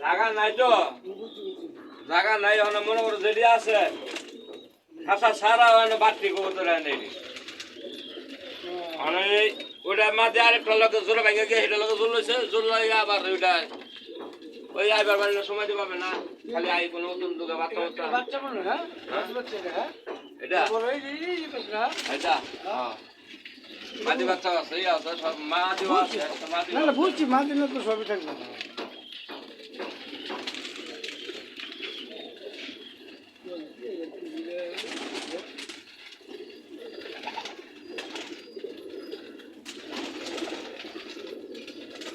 জায়গা নাই তো জায়গা নাই এখন মনে করো যেটি আছে খাসা সারা হয় না বাড়তি কবুতর নেই ওইটা মাঝে আরেকটা লোক জোর ভেঙে গিয়ে সেটা লোক জোর লইছে জোর লইয়া আবার ওইটা ওই আইবার বাড়ির সময় দিতে পারবে না খালি আই কোনো নতুন দুগা বাচ্চা বাচ্চা মনে হয় বাচ্চা এটা বড় এই এটা হ্যাঁ মাদি বাচ্চা আছে এই আছে সব মাদি আছে মাদি না না বুঝছি মাদি না তো সবই থাকবে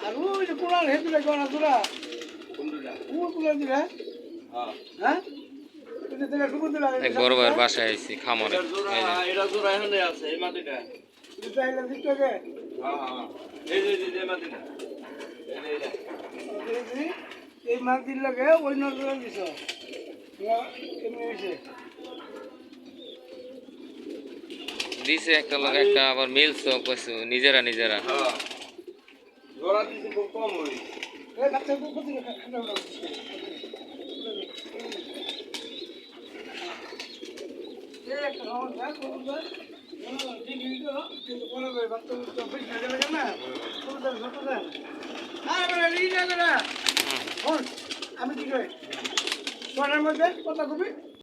আর ওই যে কোলার হেতু লাগে না তোরা কোনটা ও কোলার দিরা হ্যাঁ হ্যাঁ এটা থেকে সুগন্ধ লাগে এক বড় ভাইয়ের বাসায় আইছি খামারে এটা জোড়া এখানে আছে এই মাটিটা এটা চাইলে দিতে হবে হ্যাঁ এই যে মাটিটা এই মাছ দিল লাগে ওই নজর দিছ এমনি হয়েছে দিছে একটা লোক একটা আবার মিলছো কইছো নিজেরা হ্যাঁ জোড়া দিছি খুব কম হই এই বাচ্চা কত দিন খাওয়া দাওয়া এই একটা সমস্যা কোনটা ঠিক হইলো কিন্তু কোন বাচ্চা তো বেশি লাগে না কোনটা ছোট দেন আরে রিনা করে আমি কি কই সোনার মধ্যে কথা কবি